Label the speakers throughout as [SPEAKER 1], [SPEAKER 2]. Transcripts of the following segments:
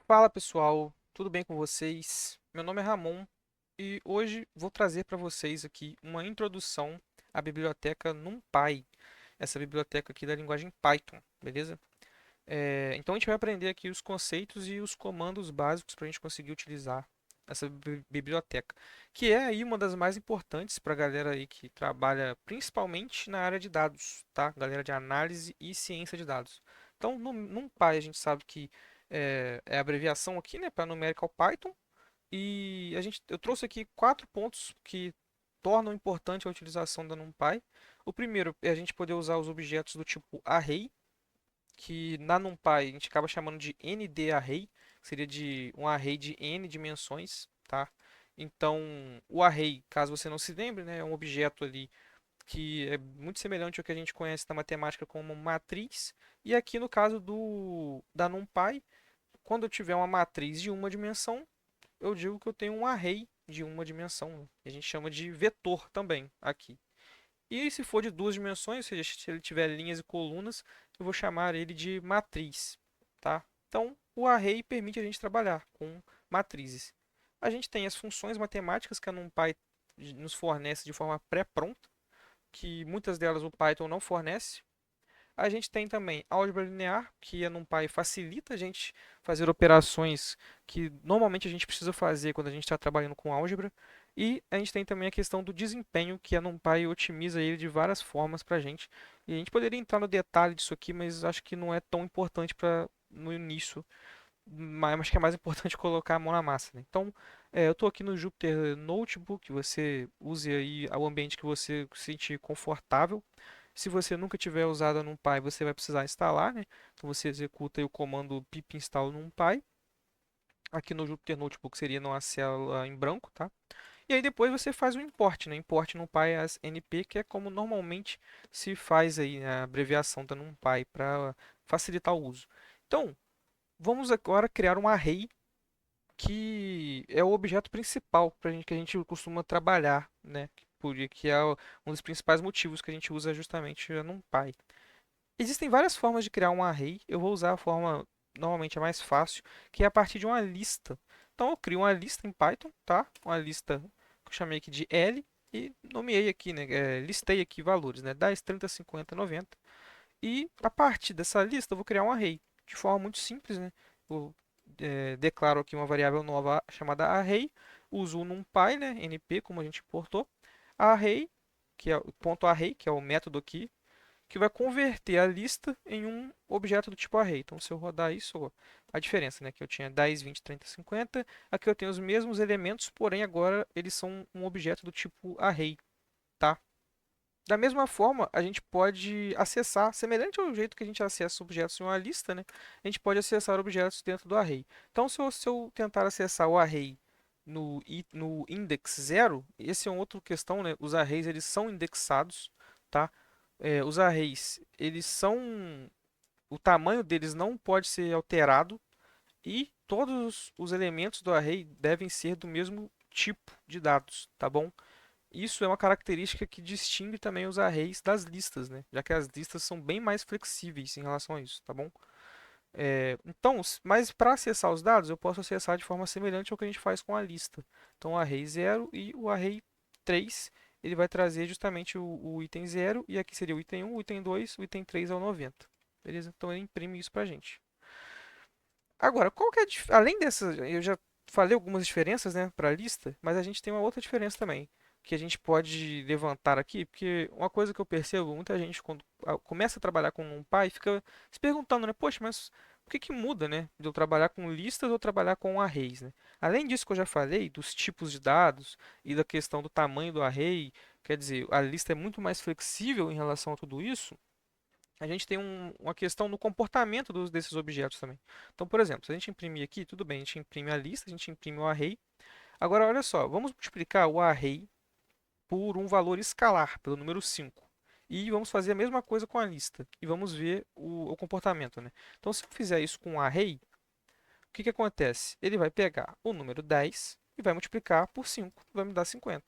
[SPEAKER 1] Fala pessoal, tudo bem com vocês? Meu nome é Ramon e hoje vou trazer para vocês aqui uma introdução à biblioteca NumPy, essa biblioteca aqui da linguagem Python, beleza? Então a gente vai aprender aqui os conceitos e os comandos básicos para a gente conseguir utilizar essa biblioteca, que é aí uma das mais importantes para a galera aí que trabalha principalmente na área de dados, tá? Galera de análise e ciência de dados. Então, no NumPy a gente sabe que é a abreviação aqui, né, para Numerical Python, e eu trouxe aqui 4 pontos que tornam importante a utilização da NumPy. O primeiro é a gente poder usar os objetos do tipo array, que na NumPy a gente acaba chamando de ND-array, que seria de um array de n dimensões, tá? Então, o array, caso você não se lembre, né, é um objeto ali que é muito semelhante ao que a gente conhece na matemática como matriz. E aqui no caso da NumPy, quando eu tiver uma matriz de uma dimensão, eu digo que eu tenho um array de uma dimensão, né? A gente chama de vetor também aqui. E se for de duas dimensões, ou seja, se ele tiver linhas e colunas, eu vou chamar ele de matriz, tá? Então, o array permite a gente trabalhar com matrizes. A gente tem as funções matemáticas que a NumPy nos fornece de forma pré-pronta, que muitas delas o Python não fornece. A gente tem também álgebra linear, que a NumPy facilita a gente fazer operações que normalmente a gente precisa fazer quando a gente está trabalhando com álgebra. E a gente tem também a questão do desempenho, que a NumPy otimiza ele de várias formas para a gente. E a gente poderia entrar no detalhe disso aqui, mas acho que não é tão importante para no início. Mas acho que é mais importante colocar a mão na massa, né? Então, eu estou aqui no Jupyter Notebook. Você use aí o ambiente que você se sentir confortável. Se você nunca tiver usado a NumPy, você vai precisar instalar, né? Então você executa aí o comando pip install NumPy. Aqui no Jupyter Notebook seria numa célula em branco, tá? E aí depois você faz o import, né? Import NumPy as NP, que é como normalmente se faz aí, né, a abreviação da NumPy para facilitar o uso. Então, vamos agora criar um array que é o objeto principal pra gente, que a gente costuma trabalhar, né? Que é um dos principais motivos que a gente usa justamente a NumPy. Existem várias formas de criar um array. Eu vou usar a forma normalmente a mais fácil, que é a partir de uma lista. Então eu crio uma lista em Python, tá? Uma lista que eu chamei aqui de L e nomeei aqui, né? Listei aqui valores, né? 10, 30, 50, 90. E a partir dessa lista eu vou criar um array de forma muito simples, né? Eu declaro aqui uma variável nova chamada array, uso o numpy, né? np, como a gente importou, array, que é o ponto array, que é o método aqui, que vai converter a lista em um objeto do tipo array. Então, se eu rodar isso, ó, a diferença, né? Que eu tinha 10, 20, 30, 50. Aqui eu tenho os mesmos elementos, porém agora eles são um objeto do tipo array, tá? Da mesma forma, a gente pode acessar, semelhante ao jeito que a gente acessa objetos em uma lista, né? A gente pode acessar objetos dentro do array. Então, se eu tentar acessar o array no index 0, esse é uma outra questão, né? Os arrays, eles são indexados, tá? Os arrays, eles são... O tamanho deles não pode ser alterado e todos os elementos do array devem ser do mesmo tipo de dados, tá bom? Isso é uma característica que distingue também os arrays das listas, né? Já que as listas são bem mais flexíveis em relação a isso, tá bom? Então, mas para acessar os dados, eu posso acessar de forma semelhante ao que a gente faz com a lista. Então, o array 0 e o array 3, ele vai trazer justamente o item 0, e aqui seria o item 1, o item 2, o item 3 é o 90. Beleza? Então, ele imprime isso para a gente. Agora, qual que é além dessas, eu já falei algumas diferenças, né, para a lista, mas a gente tem uma outra diferença também, que a gente pode levantar aqui, porque uma coisa que eu percebo, muita gente quando começa a trabalhar com NumPy fica se perguntando, né, poxa, mas o que que muda, né, de eu trabalhar com listas ou trabalhar com arrays, né? Além disso que eu já falei, dos tipos de dados e da questão do tamanho do array, quer dizer, a lista é muito mais flexível em relação a tudo isso. A gente tem uma questão no comportamento desses objetos também. Então, por exemplo, se a gente imprimir aqui, tudo bem, a gente imprime a lista, a gente imprime o array. Agora, olha só, vamos multiplicar o array por um valor escalar, pelo número 5. E vamos fazer a mesma coisa com a lista. E vamos ver o comportamento, né? Então, se eu fizer isso com o array, o que que acontece? Ele vai pegar o número 10 e vai multiplicar por 5, vai me dar 50.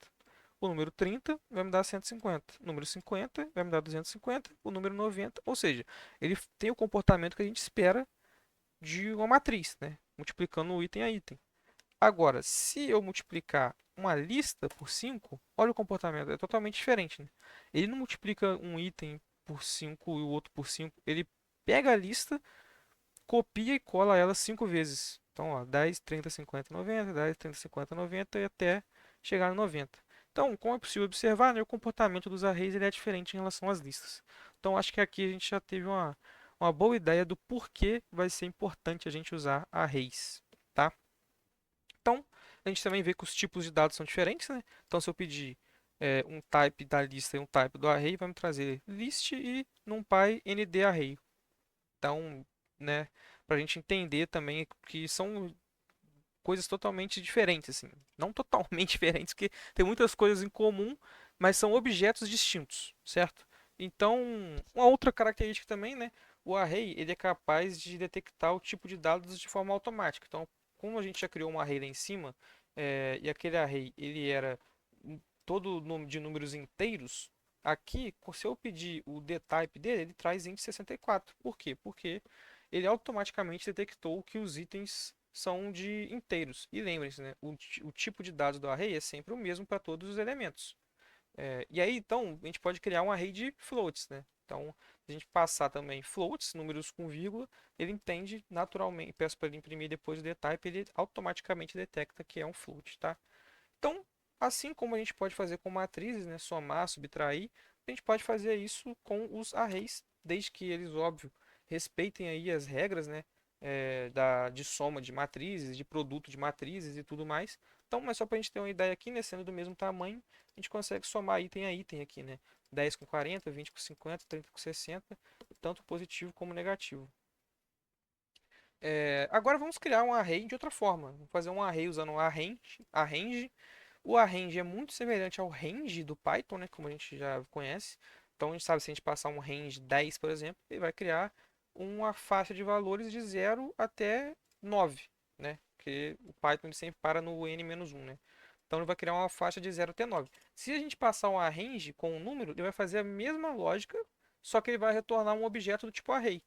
[SPEAKER 1] O número 30 vai me dar 150. O número 50 vai me dar 250. O número 90, ou seja, ele tem o comportamento que a gente espera de uma matriz, né? multiplicando o item a item. Agora, se eu multiplicar uma lista por 5, olha o comportamento, é totalmente diferente, né? Ele não multiplica um item por 5 e o outro por 5. Ele pega a lista, copia e cola ela 5 vezes. Então, ó, 10, 30, 50, 90, 10, 30, 50, 90 e até chegar no 90. Então, como é possível observar, né, o comportamento dos arrays ele é diferente em relação às listas. Então, acho que aqui a gente já teve uma boa ideia do porquê vai ser importante a gente usar arrays, tá? Então, a gente também vê que os tipos de dados são diferentes, né? Então, se eu pedir um type da lista e um type do array, vai me trazer list e NumPy ND array. Então, né, para a gente entender também que são coisas totalmente diferentes, assim. Não totalmente diferentes, porque tem muitas coisas em comum, mas são objetos distintos, certo? Então, uma outra característica também, né? O array, ele é capaz de detectar o tipo de dados de forma automática. Então, como a gente já criou um array lá em cima, e aquele array, ele era todo de números inteiros, aqui, se eu pedir o dtype dele, ele traz int 64. Por quê? Porque ele automaticamente detectou que os itens são de inteiros. E lembrem-se, né, o tipo de dados do array é sempre o mesmo para todos os elementos. E aí, então, a gente pode criar um array de floats, né? Então, se a gente passar também floats, números com vírgula, ele entende naturalmente, peço para ele imprimir depois o dtype, ele automaticamente detecta que é um float, tá? Então, assim como a gente pode fazer com matrizes, né, somar, subtrair, a gente pode fazer isso com os arrays, desde que eles, óbvio, respeitem aí as regras, né, de soma de matrizes, de produto de matrizes e tudo mais. Então, mas só para a gente ter uma ideia aqui, né, sendo do mesmo tamanho, a gente consegue somar item a item aqui, né? 10 com 40, 20 com 50, 30 com 60, tanto positivo como negativo. Agora vamos criar um array de outra forma. Vamos fazer um array usando um arrange. O arrange é muito semelhante ao range do Python, né, como a gente já conhece. Então a gente sabe se a gente passar um range 10, por exemplo, ele vai criar uma faixa de valores de 0 até 9, né? Porque o Python ele sempre para no n-1, né? Então ele vai criar uma faixa de 0 até 9. Se a gente passar um arrange com um número, ele vai fazer a mesma lógica, só que ele vai retornar um objeto do tipo array,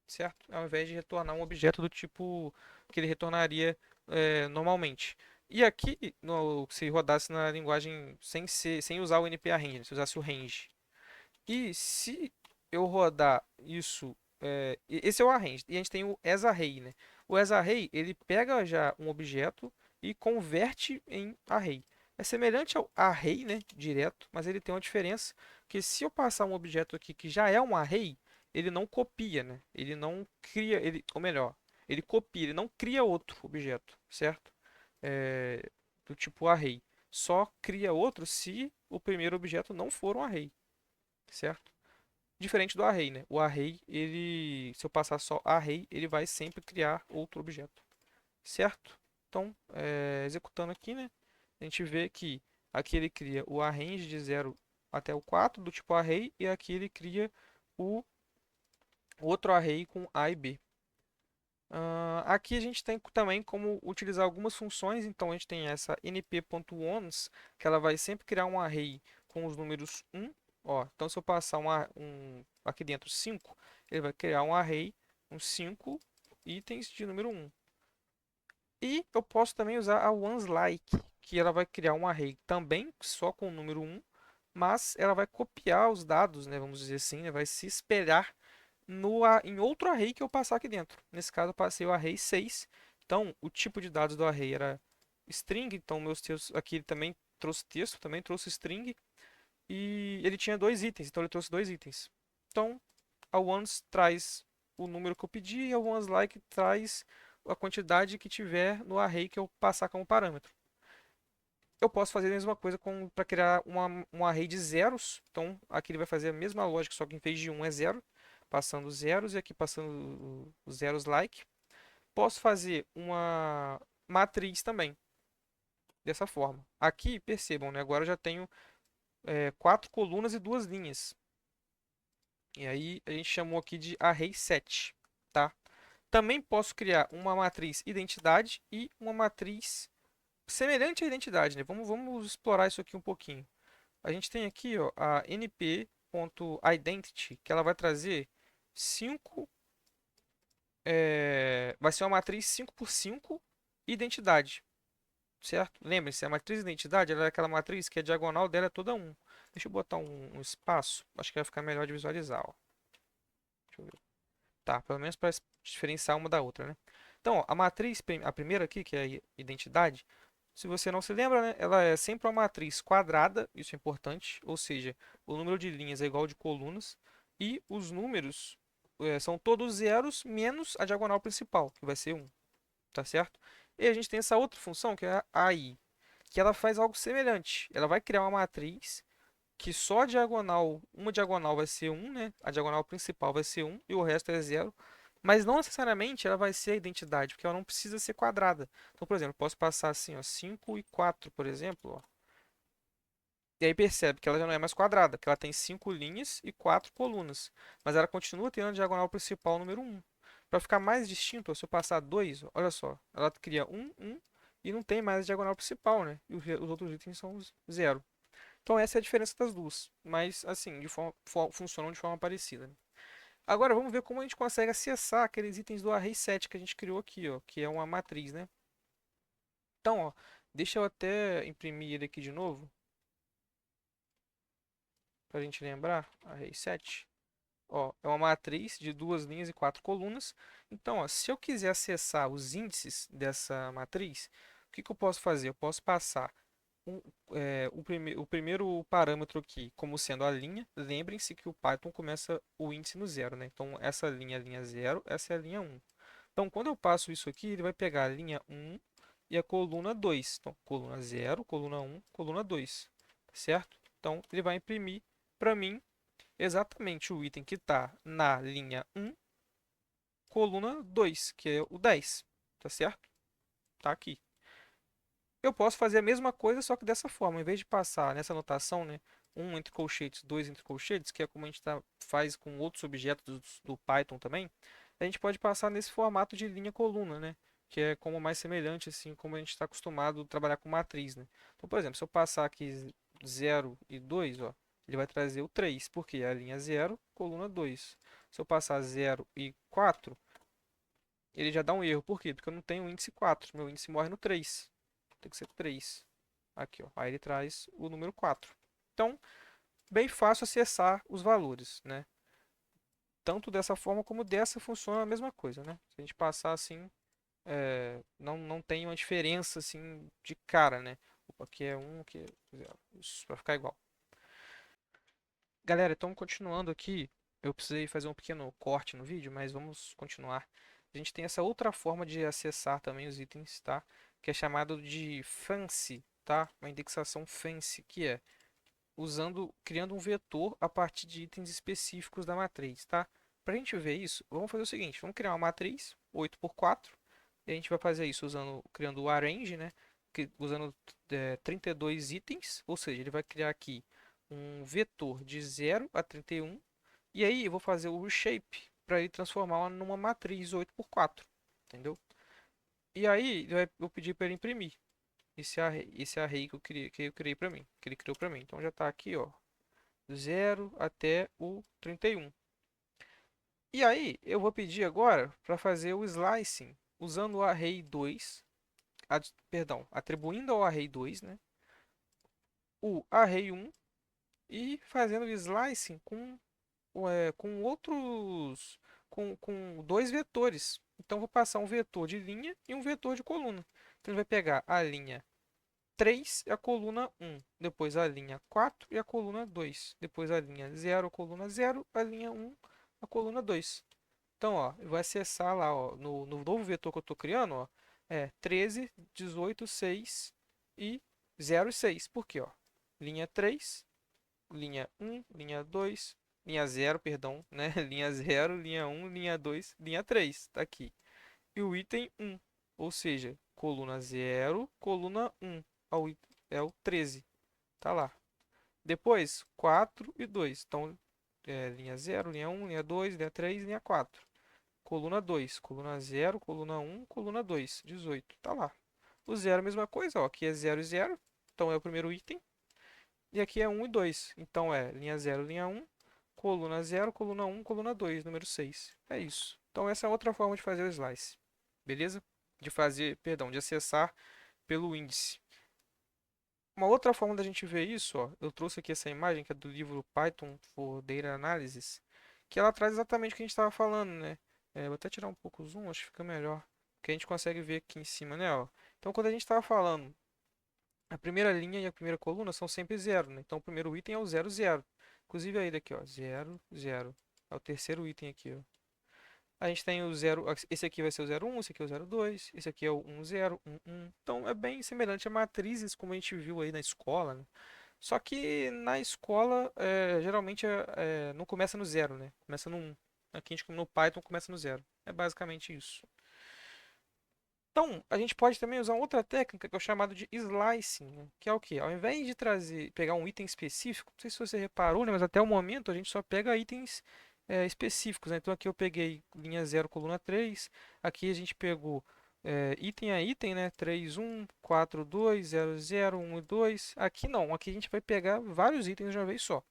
[SPEAKER 1] certo? Ao invés de retornar um objeto do tipo que ele retornaria normalmente. E aqui, se rodasse na linguagem sem usar o nparrange, se usasse o range. E se eu rodar isso, esse é o arrange. E a gente tem o asArray, né? O asArray, ele pega já um objeto e converte em array. É semelhante ao array, né, direto, mas ele tem uma diferença que se eu passar um objeto aqui que já é um array, ele não copia, né? Ele não cria, ou melhor, ele copia, ele não cria outro objeto, certo? É, do tipo array. Só cria outro se o primeiro objeto não for um array, certo? Diferente do array, né? O array, ele, se eu passar só array, ele vai sempre criar outro objeto, certo? Então, executando aqui, né? A gente vê que aqui ele cria o arrange de 0 até o 4 do tipo array e aqui ele cria o outro array com A e B. Aqui a gente tem também como utilizar algumas funções, então a gente tem essa np.ones, que ela vai sempre criar um array com os números 1. Ó, então se eu passar aqui dentro 5, ele vai criar um array com 5 itens de número 1. E eu posso também usar a oneslike, que ela vai criar um array também só com o número 1, mas ela vai copiar os dados, né, vamos dizer assim, né, vai se espelhar em outro array que eu passar aqui dentro. Nesse caso, eu passei o array 6. Então, o tipo de dados do array era string. Então, meus textos aqui ele também trouxe texto, também trouxe string. E ele tinha dois itens, então ele trouxe dois itens. Então, a once traz o número que eu pedi e a oneslike traz a quantidade que tiver no array que eu passar como parâmetro. Eu posso fazer a mesma coisa para criar um array de zeros. Então, aqui ele vai fazer a mesma lógica, só que em vez de 1 é 0, passando zeros e aqui passando os zeros like. Posso fazer uma matriz também, dessa forma. Aqui, percebam, né? Agora eu já tenho 4 colunas e 2 linhas. E aí a gente chamou aqui de array set, tá? Também posso criar uma matriz identidade e uma matriz semelhante à identidade, né? Vamos explorar isso aqui um pouquinho. A gente tem aqui, ó, a np.identity, que ela vai trazer 5 vai ser uma matriz 5 por 5 identidade, certo? Lembre-se, a matriz identidade ela é aquela matriz que a diagonal dela é toda um. Deixa eu botar um espaço, acho que vai ficar melhor de visualizar, ó. Deixa eu ver. Tá, pelo menos para diferenciar uma da outra, né? Então, ó, a matriz, a primeira aqui, que é a identidade, se você não se lembra, né, ela é sempre uma matriz quadrada, isso é importante, ou seja, o número de linhas é igual ao de colunas, e os números são todos zeros menos a diagonal principal, que vai ser um, tá certo? E a gente tem essa outra função, que é a AI, que ela faz algo semelhante. Ela vai criar uma matriz que só a diagonal, uma diagonal vai ser um, né? A diagonal principal vai ser um e o resto é zero. Mas não necessariamente ela vai ser a identidade, porque ela não precisa ser quadrada. Então, por exemplo, eu posso passar assim, ó, 5 e 4, por exemplo, ó. E aí percebe que ela já não é mais quadrada, que ela tem 5 linhas e 4 colunas. Mas ela continua tendo a diagonal principal número um. Para ficar mais distinto, ó, se eu passar 2, olha só, ela cria um e não tem mais a diagonal principal, né? E os outros itens são zero. Então essa é a diferença das duas, mas assim, funcionam de forma parecida, né? Agora vamos ver como a gente consegue acessar aqueles itens do array set que a gente criou aqui, ó, que é uma matriz, né? Então, ó, deixa eu até imprimir ele aqui de novo, para a gente lembrar, array set. Ó, é uma matriz de duas linhas e quatro colunas. Então, ó, se eu quiser acessar os índices dessa matriz, o que que eu posso fazer? Eu posso passar um- o primeiro parâmetro aqui como sendo a linha. Lembrem-se que o Python começa o índice no zero, né? Então, essa linha é a linha zero, essa é a linha um. Então, quando eu passo isso aqui, ele vai pegar a linha um e a coluna 2. Então, coluna zero, coluna um, coluna 2, certo? Então, ele vai imprimir para mim exatamente o item que está na linha um, coluna 2, que é o 10, tá certo? Tá aqui. Eu posso fazer a mesma coisa, só que dessa forma. Em vez de passar nessa notação, né, um entre colchetes, dois entre colchetes, que é como a gente faz com outros objetos do Python também, a gente pode passar nesse formato de linha-coluna, né? Que é como mais semelhante, assim, como a gente está acostumado a trabalhar com matriz, né? Então, por exemplo, se eu passar aqui 0 e 2, ó, ele vai trazer o 3, porque é a linha zero, coluna 2. Se eu passar 0 e 4, ele já dá um erro. Por quê? Porque eu não tenho o índice 4. Meu índice morre no 3. Tem que ser 3. Aqui, ó. Aí ele traz o número 4. Então, bem fácil acessar os valores, né? Tanto dessa forma como dessa funciona a mesma coisa, né? Se a gente passar assim, não tem uma diferença assim de cara, né? Opa, aqui é um, aqui é 0. Isso, para ficar igual. Galera, então continuando aqui, eu precisei fazer um pequeno corte no vídeo, mas vamos continuar. A gente tem essa outra forma de acessar também os itens, tá? Que é chamado de fancy, tá? Uma indexação fancy, que é criando um vetor a partir de itens específicos da matriz, tá? Para a gente ver isso, vamos fazer o seguinte, vamos criar uma matriz 8 por 4, e a gente vai fazer isso criando o arrange, né? Usando 32 itens, ou seja, ele vai criar aqui um vetor de 0 a 31, e aí eu vou fazer o reshape para ele transformá-la numa matriz 8 por 4, entendeu? E aí eu pedir para ele imprimir esse array que eu criei para mim, que ele criou para mim. Então já está aqui, ó, 0 até o 31. E aí eu vou pedir agora para fazer o slicing usando o array 2, perdão, atribuindo ao array 2, né, o array 1 e fazendo o slicing com outros, com dois vetores. Então vou passar um vetor de linha e um vetor de coluna. Então ele vai pegar a linha 3 e a coluna um, depois a linha 4 e a coluna 2, depois a linha zero, a coluna zero, a linha um, a coluna 2. Então, ó, eu vou acessar lá, ó, no novo vetor que eu estou criando, ó, 13, 18, 6 e 0 e 6. Por quê, ó? Linha 3, linha um, linha 2, linha zero, perdão, né? Linha zero, linha um, linha 2, linha 3, tá aqui. E o item um, ou seja, coluna zero, coluna um, é o 13, tá lá. Depois, 4 e 2, então, linha zero, linha um, linha 2, linha 3, linha 4. Coluna 2, coluna zero, coluna um, coluna 2, 18, tá lá. O zero, a mesma coisa, ó, aqui é 0 e 0, então é o primeiro item. E aqui é um e 2, então é linha zero, linha um, coluna zero, coluna um, coluna 2, número 6. É isso. Então essa é outra forma de fazer o slice, beleza? De fazer, perdão, de acessar pelo índice. Uma outra forma da gente ver isso, ó, eu trouxe aqui essa imagem que é do livro Python for Data Analysis, que ela traz exatamente o que a gente estava falando, né? Vou até tirar um pouco o zoom, acho que fica melhor, porque a gente consegue ver aqui em cima, né, ó. Então quando a gente estava falando, a primeira linha e a primeira coluna são sempre zero, né? Então o primeiro item é o zero, zero. Inclusive aí daqui, ó, zero, zero. É o terceiro item aqui, ó. A gente tem o zero, esse aqui vai ser o zero um, esse aqui é o zero dois, esse aqui é o um zero um um. Então é bem semelhante a matrizes como a gente viu aí na escola, né? Só que na escola geralmente não começa no zero, né? Começa no 1. Aqui a gente no Python começa no zero. É basicamente isso. Então, a gente pode também usar outra técnica que é o chamado de slicing, né? Que é o quê? Ao invés de pegar um item específico, não sei se você reparou, né? Mas até o momento a gente só pega itens específicos, né? Então aqui eu peguei linha zero, coluna 3. Aqui a gente pegou item a item, né? 3, 1, 4, 2, 0, 0, 1 e 2. Aqui não, aqui a gente vai pegar vários itens de uma vez só,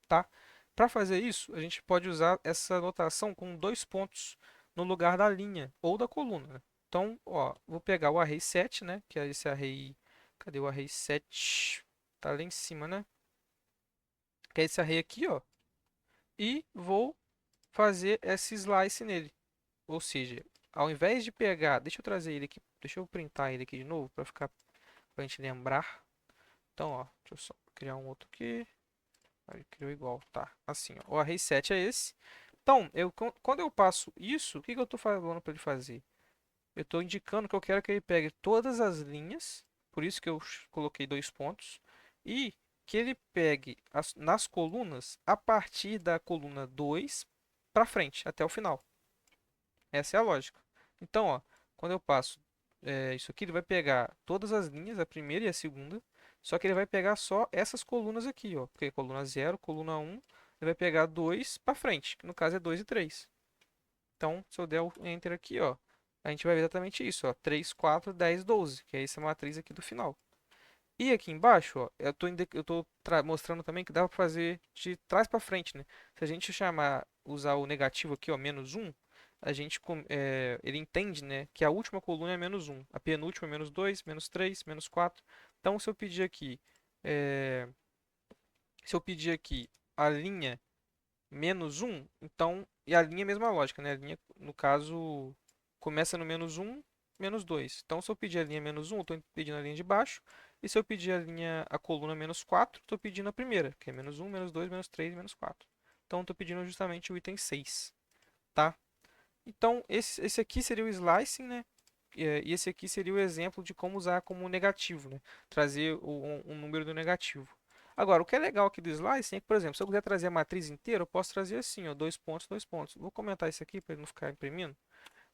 [SPEAKER 1] tá? Para fazer isso, a gente pode usar essa notação com dois pontos no lugar da linha ou da coluna, né? Então, ó, vou pegar o array 7, né? Que é esse array. Cadê o array 7? Tá lá em cima, né? Que é esse array aqui, ó. E vou fazer esse slice nele. Ou seja, ao invés de pegar. Deixa eu trazer ele aqui. Deixa eu printar ele aqui de novo para ficar. Pra gente lembrar. Então, ó. Deixa eu só criar um outro aqui. Aí criou igual. Tá. Assim, ó. O array 7 é esse. Então, quando eu passo isso, o que que eu estou falando para ele fazer? Eu estou indicando que eu quero que ele pegue todas as linhas, por isso que eu coloquei dois pontos, e que ele pegue nas colunas a partir da coluna 2 para frente, até o final. Essa é a lógica. Então, ó, quando eu passo isso aqui, ele vai pegar todas as linhas, a primeira e a segunda, só que ele vai pegar só essas colunas aqui, ó, porque coluna zero, coluna um, ele vai pegar 2 para frente, que no caso é 2 e 3. Então, se eu der o Enter aqui, ó, a gente vai ver exatamente isso, ó, 3, 4, 10, 12, que é essa matriz aqui do final. E aqui embaixo, ó, eu tô mostrando também que dá para fazer de trás para frente, né? Se a gente usar o negativo aqui, ó, menos um, ele entende, né, que a última coluna é menos um, a penúltima é menos 2, menos 3, menos 4. Então, é, se eu pedir aqui a linha menos um, então, e a linha é a mesma lógica, né? A linha, no caso, começa no menos um, menos 2. Então, se eu pedir a linha menos um, eu estou pedindo a linha de baixo. E se eu pedir a coluna menos 4, estou pedindo a primeira, que é menos um, menos 2, menos 3, menos 4. Então, estou pedindo justamente o item 6, tá? Então, esse aqui seria o slicing, né? E esse aqui seria o exemplo de como usar como negativo, né? Trazer um número do negativo. Agora, o que é legal aqui do slicing é que, por exemplo, se eu quiser trazer a matriz inteira, eu posso trazer assim, ó, dois pontos, dois pontos. Vou comentar isso aqui para ele não ficar imprimindo,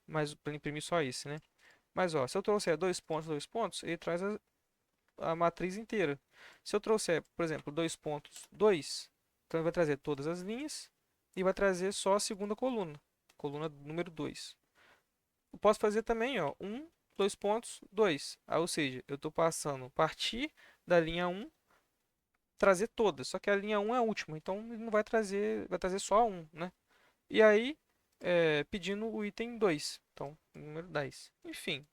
[SPEAKER 1] mas para imprimir só esse, né? Mas, ó, se eu trouxer dois pontos, ele traz a matriz inteira. Se eu trouxer, por exemplo, dois pontos, dois, então ele vai trazer todas as linhas e vai trazer só a segunda coluna, coluna número 2. Eu posso fazer também, ó, um, dois pontos, 2. Ou seja, eu estou passando partir da linha um, trazer todas. Só que a linha um é a última, então ele não vai trazer, vai trazer só um, né? E aí, pedindo o item 2, então, número 10. Enfim,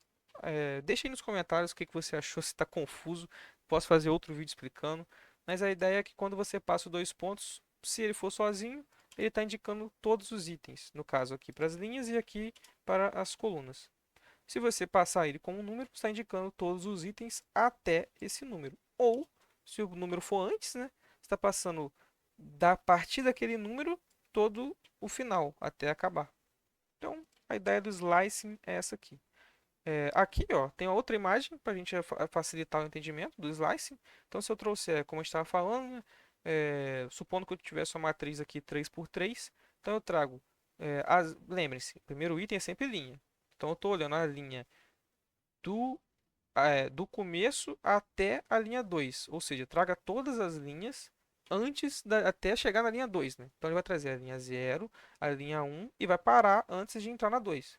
[SPEAKER 1] deixa aí nos comentários o que que você achou, se está confuso. Posso fazer outro vídeo explicando. Mas a ideia é que quando você passa os dois pontos, se ele for sozinho, ele está indicando todos os itens. No caso aqui para as linhas e aqui para as colunas. Se você passar ele como um número, está indicando todos os itens até esse número. Ou, se o número for antes, né, está passando da partir daquele número todo o final, até acabar. Então, a ideia do slicing é essa aqui. Aqui, ó, tem outra imagem para a gente facilitar o entendimento do slicing. Então, se eu trouxer, como eu estava falando, né, supondo que eu tivesse uma matriz aqui 3 por 3, então eu trago, lembrem-se, o primeiro item é sempre linha. Então, eu estou olhando a linha do, do começo até a linha 2, ou seja, traga todas as linhas até chegar na linha 2, né? Então, ele vai trazer a linha zero, a linha um e vai parar antes de entrar na 2.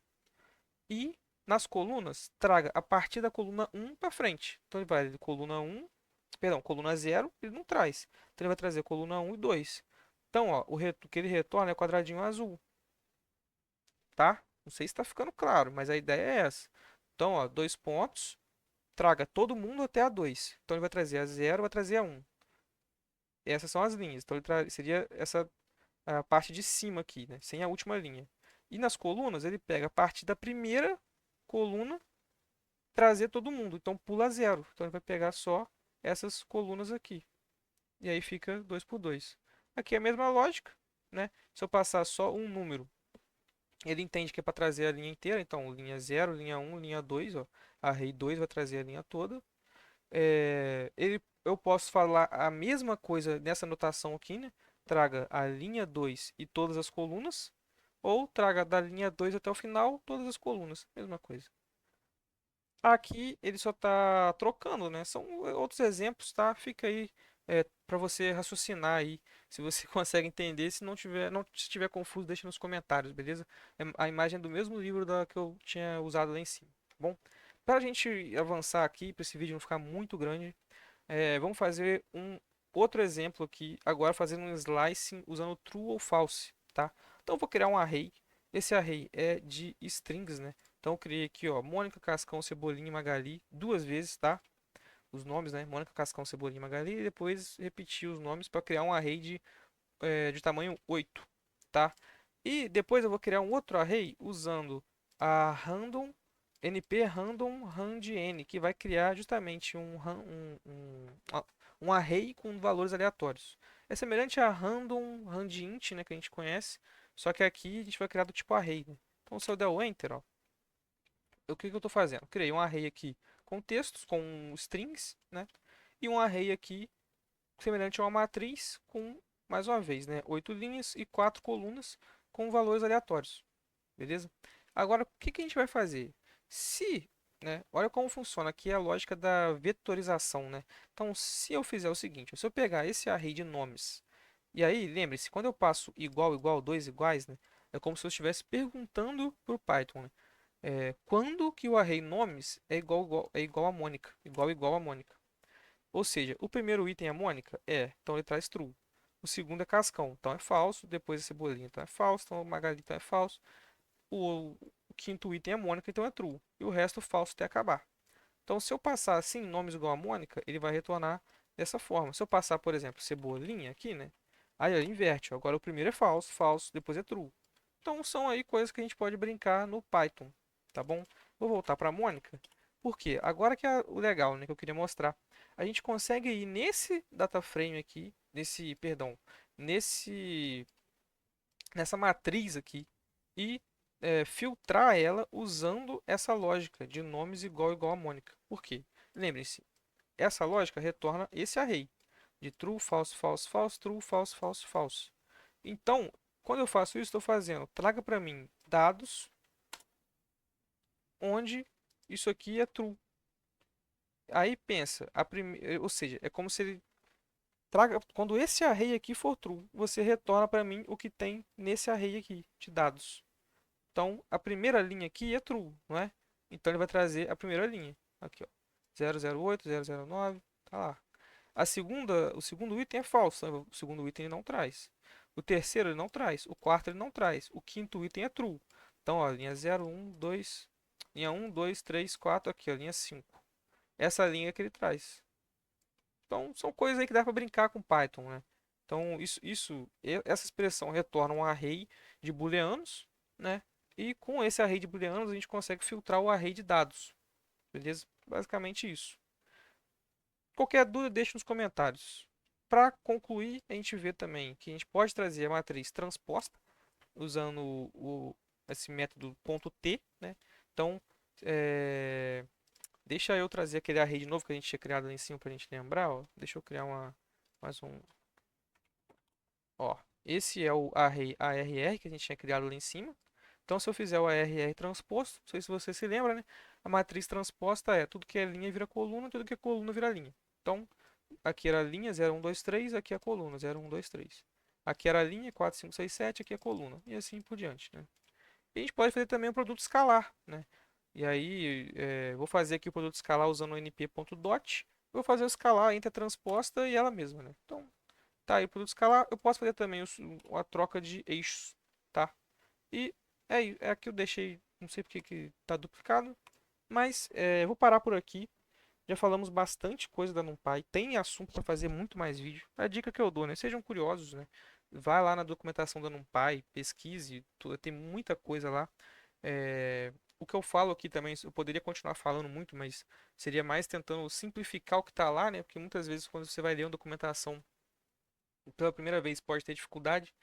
[SPEAKER 1] E nas colunas, traga a partir da coluna um para frente. Então ele vai de coluna um, perdão, coluna zero ele não traz. Então ele vai trazer coluna um e 2. Então, ó, o que ele retorna é quadradinho azul, tá? Não sei se está ficando claro, mas a ideia é essa. Então, ó, dois pontos, traga todo mundo até a 2. Então ele vai trazer a 0, vai trazer a 1. Essas são as linhas. Então seria essa a parte de cima aqui, né? Sem a última linha. E nas colunas, ele pega a parte da primeira coluna, trazer todo mundo. Então pula 0. Então ele vai pegar só essas colunas aqui. E aí fica 2 por 2. Aqui é a mesma lógica, né? Se eu passar só um número, ele entende que é para trazer a linha inteira. Então linha 0, linha 1, linha 2, ó. Array 2 vai trazer a linha toda. Eu posso falar a mesma coisa nessa notação aqui, né? Traga a linha 2 e todas as colunas, ou traga da linha 2 até o final todas as colunas, mesma coisa. Aqui ele só está trocando, né? São outros exemplos, tá? Fica aí para você raciocinar aí, se você consegue entender. Se não tiver, não se estiver confuso, deixa nos comentários, beleza? A imagem é do mesmo livro da que eu tinha usado lá em cima, tá bom? Para a gente avançar aqui, para esse vídeo não ficar muito grande, vamos fazer um outro exemplo aqui, agora fazendo um slicing usando true ou false, tá? Então eu vou criar um array. Esse array é de strings, né? Então eu criei aqui, ó, Mônica, Cascão, Cebolinha e Magali duas vezes, tá? Os nomes, né? Mônica, Cascão, Cebolinha e Magali e depois repetir os nomes para criar um array de tamanho 8, tá? E depois eu vou criar um outro array usando a random np random rand-n, que vai criar justamente um array com valores aleatórios. É semelhante a random rand-int, né, que a gente conhece, só que aqui a gente vai criar do tipo array, né? Então se eu der o enter, ó, o que que eu estou fazendo? Criei um array aqui com textos, com strings, né? E um array aqui semelhante a uma matriz com, mais uma vez, né, 8 linhas e 4 colunas com valores aleatórios. Beleza? Agora, o que que a gente vai fazer? Se, né, olha como funciona aqui a lógica da vetorização, né? Então, se eu fizer o seguinte, se eu pegar esse array de nomes, e aí, lembre-se, quando eu passo igual, igual, dois iguais, né, é como se eu estivesse perguntando para o Python, né, quando que o array nomes é igual a Mônica, igual a Mônica. Ou seja, o primeiro item é Mônica? É, então ele traz true. O segundo é Cascão, então é falso. Depois é Cebolinha, então é falso. Então o Magali, então é falso. O quinto item é Mônica, então é true. E o resto falso até acabar. Então, se eu passar assim, nomes igual a Mônica, ele vai retornar dessa forma. Se eu passar, por exemplo, Cebolinha aqui, né? Aí ele inverte. Ó. Agora o primeiro é falso, falso, depois é true. Então, são aí coisas que a gente pode brincar no Python, tá bom? Vou voltar para a Mônica. Por quê? Agora que é o legal, né, que eu queria mostrar. A gente consegue ir nesse data frame aqui, nesse nessa matriz aqui e filtrar ela usando essa lógica de nomes igual a Mônica. Por quê? Lembrem-se, essa lógica retorna esse array de true, false, false, false, true, false, false, false. Então, quando eu faço isso, estou fazendo, traga para mim dados onde isso aqui é true. Aí pensa, ou seja, é como se ele traga, quando esse array aqui for true, você retorna para mim o que tem nesse array aqui de dados. Então, a primeira linha aqui é true, não é? Então, ele vai trazer a primeira linha. Aqui, ó. 008, 009, tá lá. O segundo item é falso, então o segundo item ele não traz. O terceiro ele não traz. O quarto ele não traz. O quinto item é true. Então, ó, linha 0, 1, 2, linha 1, 2, 3, 4, aqui, ó, linha 5. Essa linha que ele traz. Então, são coisas aí que dá para brincar com Python, né? Então, essa expressão retorna um array de booleanos, né? E com esse array de booleanos a gente consegue filtrar o array de dados, beleza? Basicamente isso. Qualquer dúvida, deixe nos comentários. Para concluir, a gente vê também que a gente pode trazer a matriz transposta usando esse método .t, né? Então, é, deixa eu trazer aquele array de novo que a gente tinha criado lá em cima para a gente lembrar. Ó. Deixa eu criar mais um. Ó, esse é o array ARR que a gente tinha criado lá em cima. Então, se eu fizer o ARR transposto, não sei se você se lembra, né? A matriz transposta é tudo que é linha vira coluna, tudo que é coluna vira linha. Então, aqui era a linha 0, 1, 2, 3, aqui é a coluna 0, 1, 2, 3. Aqui era a linha 4, 5, 6, 7, aqui é a coluna. E assim por diante, né? E a gente pode fazer também um produto escalar, né? E aí, vou fazer aqui o produto escalar usando o np.dot. Vou fazer o escalar entre a transposta e ela mesma, né? Então, tá aí o produto escalar. Eu posso fazer também a troca de eixos, tá? E É aqui eu deixei, não sei porque que tá duplicado, mas eu vou parar por aqui. Já falamos bastante coisa da NumPy, tem assunto para fazer muito mais vídeo. A dica que eu dou, né? Sejam curiosos, né? Vai lá na documentação da NumPy, pesquise, tem muita coisa lá. O que eu falo aqui também, eu poderia continuar falando muito, mas seria mais tentando simplificar o que está lá, né? Porque muitas vezes quando você vai ler uma documentação pela primeira vez pode ter dificuldade.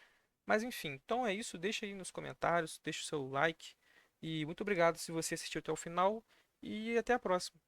[SPEAKER 1] Mas enfim, então é isso. Deixa aí nos comentários, deixa o seu like. E muito obrigado se você assistiu até o final. E até a próxima.